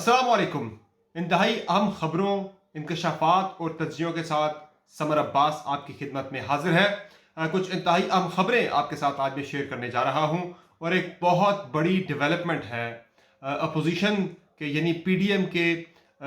अस्सलाम वालेकुम। इंतहाई अहम खबरों, इंकशाफात और तज्जियों के साथ समर अब्बास आपकी खिदमत में हाजिर है। कुछ इंतहाई अहम खबरें आपके साथ आज मैं शेयर करने जा रहा हूँ और एक बहुत बड़ी डेवलपमेंट है अपोजिशन के यानी पीडीएम के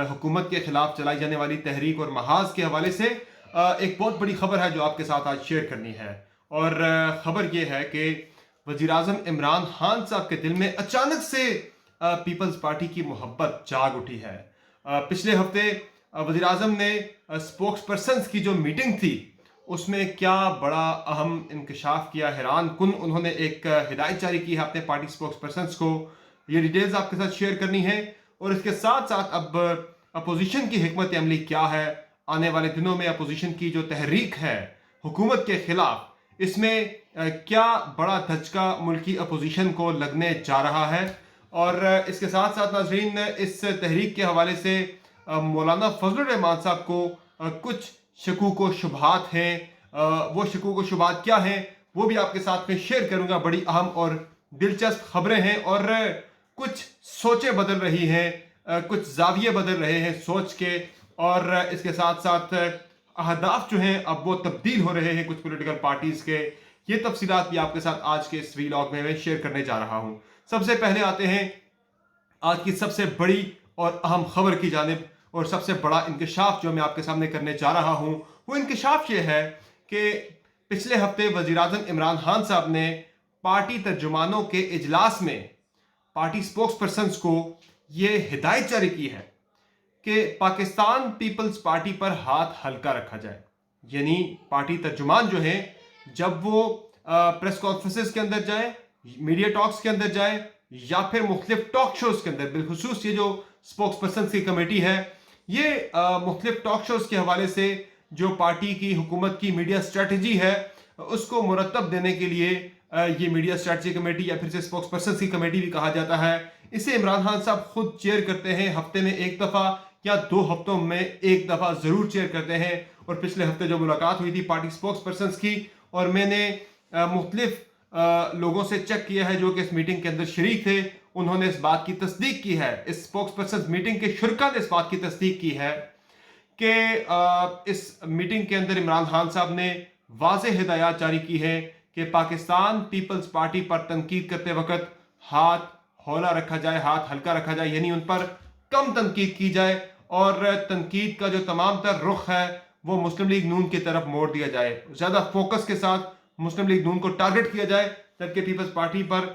हुकूमत के खिलाफ चलाई जाने वाली तहरीक और महाज के हवाले से एक बहुत बड़ी खबर है जो आपके साथ आज शेयर करनी है। और खबर ये है कि वज़ीर आज़म इमरान खान साहब के दिल में अचानक से पीपल्स पार्टी की मोहब्बत जाग उठी है। पिछले हफ्ते वज़ीर आज़म ने स्पोक्स पर्सन्स की जो मीटिंग थी उसमें क्या बड़ा अहम इंकशाफ किया, हैरान कुन उन्होंने एक हिदायत जारी की है अपने पार्टी स्पोक्स पर्सन्स को। ये डिटेल्स आपके साथ शेयर करनी है और इसके साथ साथ अब अपोजिशन की हिकमत अमली क्या है, आने वाले दिनों में अपोजिशन की जो तहरीक है हुकूमत के खिलाफ इसमें क्या बड़ा धचका मुल्की अपोजिशन को लगने जा रहा है। और इसके साथ साथ नाजरीन इस तहरीक के हवाले से मौलाना फजलुर रहमान साहब को कुछ शकूक व शुबहात हैं, वो शकूक व शुबहात क्या हैं वो भी आपके साथ में शेयर करूंगा। बड़ी अहम और दिलचस्प खबरें हैं और कुछ सोचें बदल रही हैं, कुछ जाविये बदल रहे हैं सोच के, और इसके साथ साथ अहदाफ जो हैं अब वो तब्दील हो रहे हैं कुछ पॉलिटिकल पार्टीज के। ये तफसीलात भी आपके साथ आज के इस वीलॉग में मैं शेयर करने जा रहा हूँ। सबसे पहले आते हैं आज की सबसे बड़ी और अहम खबर की जानिब, और सबसे बड़ा इंकशाफ जो मैं आपके सामने करने जा रहा हूं वो इंकशाफ ये है कि पिछले हफ्ते वज़ीर आज़म इमरान खान साहब ने पार्टी तर्जुमानों के इजलास में पार्टी स्पोक्स पर्सन्स को ये हिदायत जारी की है कि पाकिस्तान पीपल्स पार्टी पर हाथ हल्का रखा जाए। यानी पार्टी तर्जुमान जो है जब वो प्रेस कॉन्फ्रेंसेस के अंदर जाए, मीडिया टॉक्स के अंदर जाए या फिर मुख्तलिफ टॉक शोज के अंदर, बिलखुसूस ये जो स्पोक्स पर्सन की कमेटी है ये मुख्तलिफ टॉक शोज के हवाले से जो पार्टी की हुकूमत की मीडिया स्ट्रेटजी है उसको मुरतब देने के लिए ये मीडिया स्ट्रेटजी कमेटी या फिर से स्पोक्स पर्सन की कमेटी भी कहा जाता है। इसे इमरान खान साहब खुद चेयर करते हैं, हफ्ते में एक दफ़ा या 2 हफ्तों में एक दफ़ा ज़रूर चेयर करते हैं। और पिछले हफ्ते जो मुलाकात हुई थी पार्टी स्पोक्स पर्सन की, और मैंने मुख्तलिफ लोगों से चेक किया है जो कि इस मीटिंग के अंदर शरीक थे, उन्होंने इस बात की तस्दीक की है, इस स्पोक्स पर्सन मीटिंग के शुरका ने इस बात की तस्दीक की है कि इस मीटिंग के अंदर इमरान खान साहब ने वाज़ेह हिदायत जारी की है कि पाकिस्तान पीपल्स पार्टी पर तनकीद करते वक्त हाथ हौला रखा जाए, हाथ हल्का रखा जाए, यानी उन पर कम तनकीद की जाए और तनकीद का जो तमाम तर रुख है वो मुस्लिम लीग नून की तरफ मोड़ दिया जाए। ज़्यादा फोकस के साथ मुस्लिम लीग नून को टारगेट किया जाए जबकि पीपल्स पार्टी पर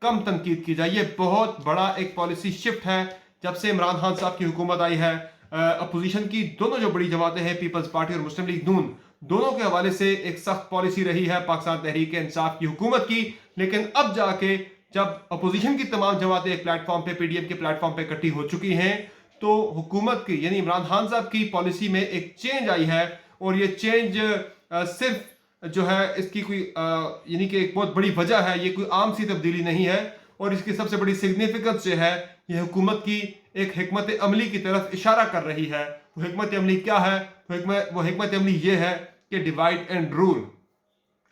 कम तनकीद की जाए। ये बहुत बड़ा एक पॉलिसी शिफ्ट है जब से इमरान खान साहब की हुकूमत आई है। अपोजिशन की दोनों जो बड़ी जमातें हैं पीपल्स पार्टी और मुस्लिम लीग नून, दोनों के हवाले से एक सख्त पॉलिसी रही है पाकिस्तान तहरीक इंसाफ की हुकूमत की। लेकिन अब जाके जब अपोजिशन की तमाम जमातें एक प्लेटफॉर्म पे, पीडीएम के प्लेटफॉर्म पे इकट्ठी हो चुकी हैं, तो हुकूमत की यानी इमरान खान साहब की पॉलिसी में एक चेंज आई है। और ये चेंज सिर्फ जो है इसकी कोई यानी कि एक बहुत बड़ी वजह है, ये कोई आम सी तब्दीली नहीं है। और इसकी सबसे बड़ी सिग्निफिकेंस जो है ये हुकूमत की एक हिकमत अमली की तरफ इशारा कर रही है। वो हिकमत अमली क्या है? वो हिकमत अमली ये है कि डिवाइड एंड रूल,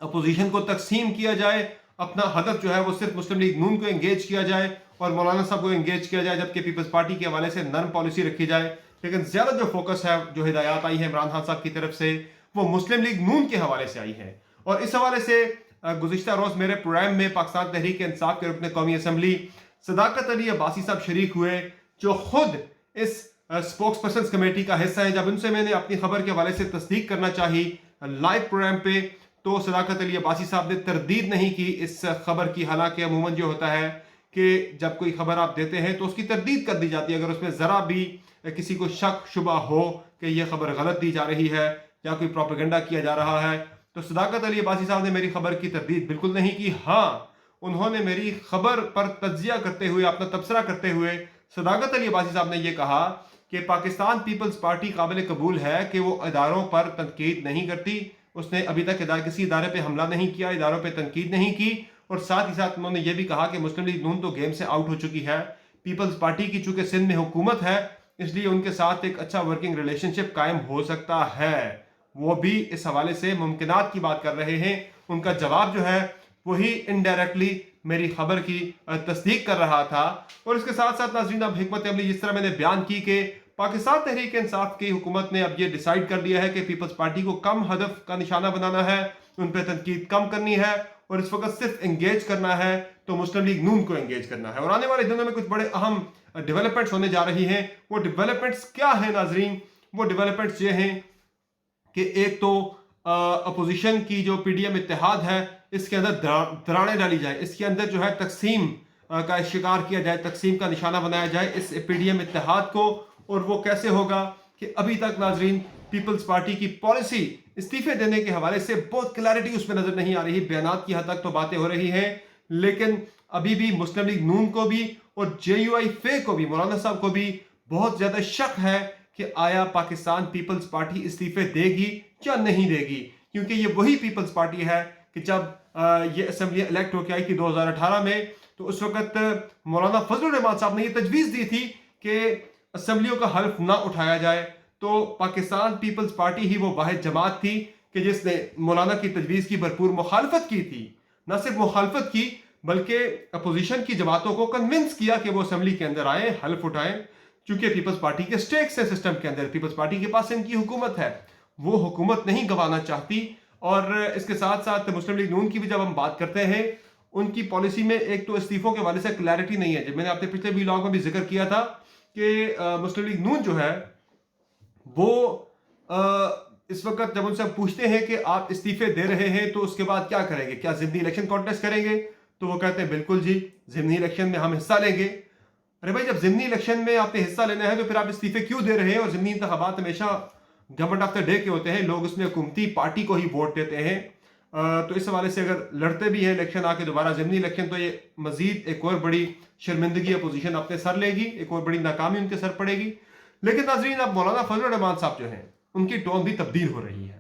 अपोजिशन को तकसीम किया जाए, अपना हदफ जो है वो सिर्फ मुस्लिम लीग नून को एंगेज किया जाए और मौलाना साहब को एंगेज किया जाए, जबकि पीपल्स पार्टी के हवाले से नर्म पॉलिसी रखी जाए। लेकिन ज्यादा जो फोकस है, जो हिदायत आई है इमरान खान साहब की तरफ से, वो मुस्लिम लीग नून के हवाले से आई है। और इस हवाले से गुज़िश्ता रोज मेरे प्रोग्राम में पाकिस्तान तहरीक इंसाफ के रुकन कौमी असम्बली सदाकत अली अब्बासी साहब शरीक हुए, जो खुद इस स्पोक्स पर्सन कमेटी का हिस्सा है। जब उनसे मैंने अपनी खबर के हवाले से तस्दीक करना चाही लाइव प्रोग्राम पे, तो सदाकत अली अब्बासी साहब ने तरदीद नहीं की इस खबर की। हालांकि अमूमन जो होता है कि जब कोई खबर आप देते हैं तो उसकी तरदीद कर दी जाती है अगर उसमें ज़रा भी किसी को शक शुबा हो कि यह खबर गलत दी जा रही है या कोई प्रोपेगेंडा किया जा रहा है। तो सदाकत अली अब्बासी साहब ने मेरी खबर की तरदीद बिल्कुल नहीं की। हाँ, उन्होंने मेरी खबर पर तज्जिया करते हुए, अपना तबसरा करते हुए सदाकत अली अब्बासी साहब ने यह कहा कि पाकिस्तान पीपल्स पार्टी काबिल कबूल है कि वो इदारों पर तनकीद नहीं करती। उसने अभी तक किसी इदारे पर हमला नहीं किया, इदारों पर तनकीद नहीं की। और साथ ही साथ उन्होंने ये भी कहा कि मुस्लिम लीग नून तो गेम से आउट हो चुकी है, पीपल्स पार्टी की चूंकि सिंध में हुकूमत है इसलिए उनके साथ एक अच्छा वर्किंग रिलेशनशिप कायम हो सकता है। वो भी इस हवाले से मुमकिनात की बात कर रहे हैं। उनका जवाब जो है वही इनडायरेक्टली मेरी खबर की तस्दीक कर रहा था। और इसके साथ साथ नाज़रीन, अब हिकमत अमली जिस तरह मैंने बयान की कि पाकिस्तान तहरीक इंसाफ की हुकूमत ने अब ये डिसाइड कर लिया है कि पीपल्स पार्टी को कम हदफ का निशाना बनाना है, उन पर तनकीद कम करनी है और इस वक्त सिर्फ एंगेज करना है तो मुस्लिम लीग नून को एंगेज करना है। और आने वाले दिनों में कुछ बड़े अहम डेवलपमेंट्स होने जा रही हैं। वो डेवलपमेंट्स क्या है नाजरीन? वो डेवलपमेंट्स ये हैं कि एक तो अपोजिशन की जो पीडीएम इत्तेहाद है इसके अंदर दरारें डाली जाए, इसके अंदर जो है तकसीम का शिकार किया जाए, तकसीम का निशाना बनाया जाए इस पीडीएम इत्तेहाद को। और वो कैसे होगा कि अभी तक नाजरीन पीपल्स पार्टी की पॉलिसी इस्तीफे देने के हवाले से बहुत क्लैरिटी उसमें नजर नहीं आ रही। बयानात की हद तक तो बातें हो रही हैं, लेकिन अभी भी मुस्लिम लीग नून को भी और जेयूआई फे को भी, मौलाना साहब को भी बहुत ज्यादा शक है कि आया पाकिस्तान पीपल्स पार्टी इस्तीफे देगी या नहीं देगी। क्योंकि ये वही पीपल्स पार्टी है कि जब ये असेंबली इलेक्ट होकर आई थी 2018 में, तो उस वक्त मौलाना फजलुर रहमान साहब ने ये तजवीज़ दी थी कि असेंबलियों का हल्फ ना उठाया जाए। तो पाकिस्तान पीपल्स पार्टी ही वो वाहिद जमात थी कि जिसने मौलाना की तजवीज़ की भरपूर मुखालफत की थी। न सिर्फ मुखालफत की बल्कि अपोजिशन की जमातों को कन्विंस किया कि वो असेंबली के अंदर आए, हल्फ उठाएं। चूंकि पीपल्स पार्टी के स्टेक्स है सिस्टम के अंदर, पीपल्स पार्टी के पास इनकी हुकूमत है, वो हुकूमत नहीं गंवाना चाहती। और इसके साथ साथ मुस्लिम लीग नून की भी जब हम बात करते हैं, उनकी पॉलिसी में एक तो इस्तीफों के हवाले से क्लैरिटी नहीं है। जब मैंने अपने पिछले व्लॉग में भी जिक्र किया था कि मुस्लिम लीग नून जो है वो इस वक्त जब उनसे पूछते हैं कि आप इस्तीफे दे रहे हैं तो उसके बाद क्या करेंगे, क्या ज़िमनी इलेक्शन कॉन्टेस्ट करेंगे, तो वो कहते हैं बिल्कुल जी, ज़िमनी इलेक्शन में हम हिस्सा लेंगे। अरे भाई, जब ज़िमनी इलेक्शन में आपने हिस्सा लेना है तो फिर आप इस्तीफे क्यों दे रहे हैं? और ज़िमनी इंतखाबात हमेशा गवर्नमेंट ऑफ द डे के होते हैं, लोग उसमें हुकूमती पार्टी को ही वोट देते हैं। तो इस हवाले से अगर लड़ते भी हैं इलेक्शन आके दोबारा ज़िमनी इलेक्शन, तो ये मजीद एक और बड़ी शर्मिंदगी अपोजिशन अपने सर लेगी, एक और बड़ी नाकामी उनके सर पड़ेगी। लेकिन नाजरीन, अब मौलाना फजलुर रहमान साहब जो हैं उनकी टोन भी तब्दील हो रही है।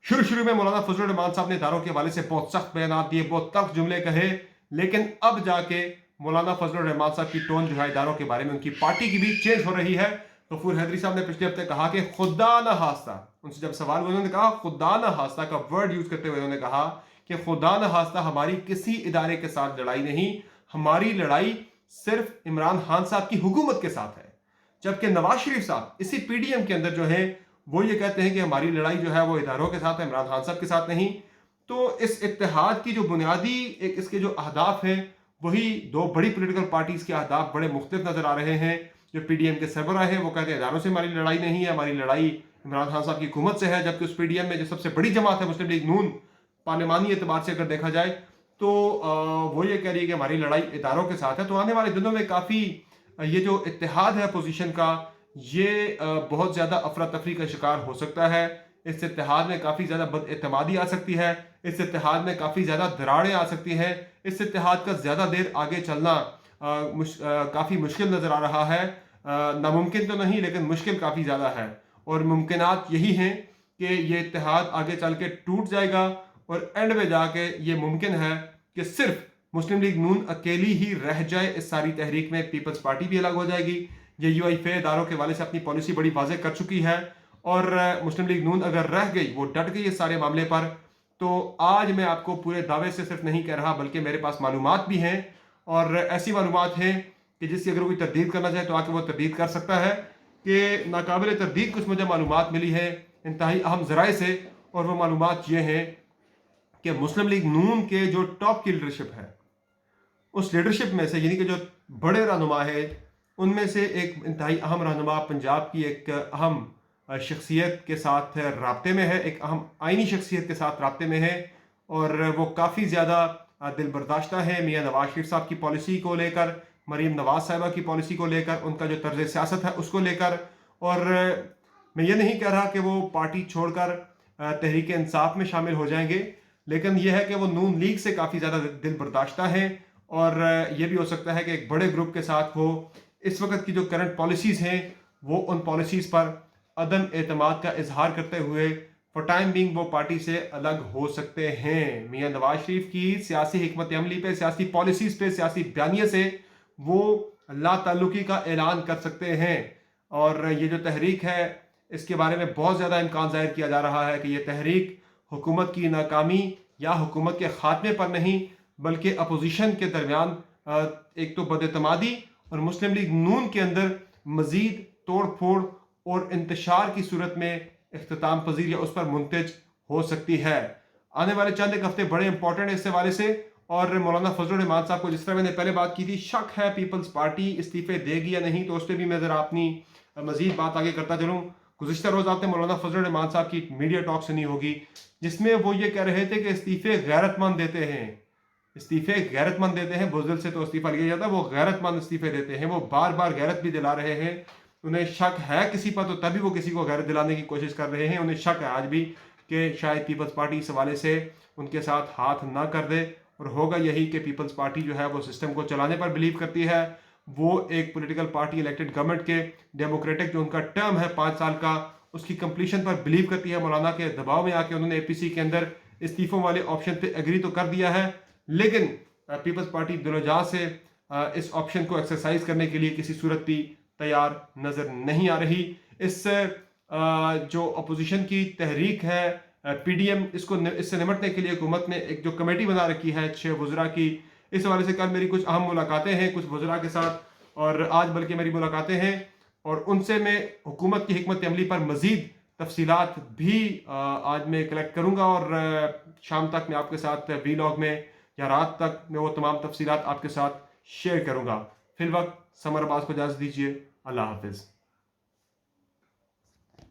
शुरू में मौलाना फजलुर रहमान साहब ने इदारों के हवाले से बहुत सख्त बयान दिए, बहुत तल्ख जुमले कहे, लेकिन अब जाके मौलाना फजलुर रहमान साहब की टोन जो है इदारों के बारे में उनकी पार्टी की भी चेंज हो रही है। गफूर हैदरी साहब ने पिछले हफ्ते कहा कि खुदा न हास्ता, उनसे जब सवाल हुआ उन्होंने कहा खुदा न हास्ता का वर्ड यूज करते हुए उन्होंने कहा कि खुदा न हास्ता हमारी किसी इदारे के साथ लड़ाई नहीं, हमारी लड़ाई सिर्फ इमरान खान साहब की हुकूमत के साथ है। जबकि नवाज शरीफ साहब इसी पीडीएम के अंदर जो है वो ये कहते हैं कि हमारी लड़ाई जो है वो इदारों के साथ है, इमरान खान साहब के साथ नहीं। तो इस इत्तेहाद की जो बुनियादी एक इसके जो अहदाफ हैं, वही दो बड़ी पॉलिटिकल पार्टीज के अहदाफ बड़े मुख्तलिफ नजर आ रहे हैं। जो पीडीएम के सरबराह हैं वो कहते हैं इदारों से हमारी लड़ाई नहीं है, हमारी लड़ाई इमरान खान साहब की हुकूमत से है। जबकि उस पीडीएम में जो सबसे बड़ी जमात है मुस्लिम लीग नून, पार्लिमानी एतबार से अगर देखा जाए तो वो ये कह रही है कि हमारी लड़ाई इदारों के साथ है। तो आने वाले दिनों में काफ़ी ये जो इत्तेहाद है अपोजिशन का, ये बहुत ज़्यादा अफरा तफरी का शिकार हो सकता है। इस इत्तेहाद में काफ़ी ज़्यादा बदएतमादी आ सकती है, इस इत्तेहाद में काफ़ी ज़्यादा दरारें आ सकती हैं, इस इत्तेहाद का ज़्यादा देर आगे चलना काफ़ी मुश्किल नज़र आ रहा है। नामुमकिन तो नहीं, लेकिन मुश्किल काफ़ी ज़्यादा है। और मुमकिनात यही हैं कि ये इत्तेहाद आगे चल के टूट जाएगा और एंड में जाके ये मुमकिन है कि सिर्फ मुस्लिम लीग नून अकेली ही रह जाए इस सारी तहरीक में, पीपल्स पार्टी भी अलग हो जाएगी। ये यूआई फे इदारों के वाले से अपनी पॉलिसी बड़ी वाज़ेह कर चुकी है और मुस्लिम लीग नून अगर रह गई, वो डट गई इस सारे मामले पर, तो आज मैं आपको पूरे दावे से सिर्फ नहीं कह रहा बल्कि मेरे पास मालूमात भी हैं और ऐसी मालूमात हैं कि जिसकी अगर कोई तरदीद करना चाहे तो आके वो तरदीद कर सकता है कि नाकाबिल तरदीद कुछ मुझे मालूमात मिली है इंतहाई अहम ज़राए से। और वो मालूमात ये हैं कि मुस्लिम लीग नून के जो टॉप की लीडरशिप है, उस लीडरशिप में से यानी कि जो बड़े रहनुमा है, उनमें से एक इंतहाई अहम रहनुमा पंजाब की एक अहम शख्सियत के साथ राब्ते में है, एक अहम आइनी शख्सियत के साथ राब्ते में है और वो काफ़ी ज़्यादा दिल बर्दाश्ता है मियाँ नवाज शरीफ साहब की पॉलिसी को लेकर, मरीम नवाज साहिबा की पॉलिसी को लेकर, उनका जो तर्ज सियासत है उसको लेकर। और मैं ये नहीं कह रहा कि वो पार्टी छोड़कर तहरीक इंसाफ में शामिल हो जाएंगे, लेकिन यह है कि वो नून लीग से काफ़ी ज़्यादा दिल बर्दाश्ता है और ये भी हो सकता है कि एक बड़े ग्रुप के साथ वो इस वक्त की जो करंट पॉलिसीज़ हैं वो उन पॉलिसीज़ पर अदम एतमाद का इजहार करते हुए फॉर टाइम बिंग वो पार्टी से अलग हो सकते हैं। मियाँ नवाज शरीफ की सियासी हिकमत अमली पे, सियासी पॉलिसीज़ पे, सियासी बयानिए से वो ला ताल्लुकी का ऐलान कर सकते हैं। और ये जो तहरीक है इसके बारे में बहुत ज़्यादा इम्कान ज़ाहिर किया जा रहा है कि ये तहरीक हुकूमत की नाकामी या हुकूमत के ख़ात्मे पर नहीं بلکہ اپوزیشن کے درمیان ایک تو بداعتمادی اور مسلم لیگ نون کے اندر مزید توڑ پھوڑ اور انتشار کی صورت میں اختتام پذیر یا اس پر منتج ہو سکتی ہے۔ آنے والے چند ایک ہفتے بڑے امپورٹنٹ ہیں اس حوالے سے، اور مولانا فضل الرحمان صاحب کو جس طرح میں نے پہلے بات کی تھی، شک ہے پیپلز پارٹی استعفے دے گی یا نہیں، تو اس پہ بھی میں ذرا اپنی مزید بات آگے کرتا چلوں۔ گزشتہ روز آپ نے مولانا فضل الرحمان صاحب کی میڈیا ٹاک سنی ہوگی، جس میں وہ یہ کہہ رہے تھے کہ استعفے غیرت مند دیتے ہیں، استعفے غیرت مند دیتے ہیں، بزدل سے تو استعفیٰ لیا جاتا ہے، وہ غیرت مند استعفے دیتے ہیں، وہ بار بار غیرت بھی دلا رہے ہیں۔ انہیں شک ہے کسی پر تو تبھی وہ کسی کو غیرت دلانے کی کوشش کر رہے ہیں، انہیں شک ہے آج بھی کہ شاید پیپلز پارٹی اس حوالے سے ان کے ساتھ ہاتھ نہ کر دے، اور ہوگا یہی کہ پیپلز پارٹی جو ہے وہ سسٹم کو چلانے پر بلیو کرتی ہے، وہ ایک پولیٹیکل پارٹی الیکٹڈ گورنمنٹ کے ڈیموکریٹک جو ان کا ٹرم ہے 5 سال کا، اس کی کمپلیشن پر بلیو کرتی ہے۔ مولانا کے دباؤ میں آ کے انہوں نے اے پی سی کے اندر استعفوں والے آپشن پہ ایگری تو کر دیا ہے، لیکن پیپلز پارٹی دلوجا سے اس آپشن کو ایکسرسائز کرنے کے لیے کسی صورت بھی تیار نظر نہیں آ رہی۔ اس جو اپوزیشن کی تحریک ہے پی ڈی ایم، اس سے نمٹنے کے لیے حکومت نے ایک جو کمیٹی بنا رکھی ہے 6 وزراء کی، اس حوالے سے کل میری کچھ اہم ملاقاتیں ہیں کچھ وزراء کے ساتھ، اور آج بلکہ میری ملاقاتیں ہیں، اور ان سے میں حکومت کی حکمت عملی پر مزید تفصیلات بھی آج میں کلیکٹ کروں گا، اور شام تک میں آپ کے ساتھ وی لاگ میں یا رات تک میں وہ تمام تفصیلات آپ کے ساتھ شیئر کروں گا۔ فی الوقت سمر عباس کو اجازت دیجیے، اللہ حافظ۔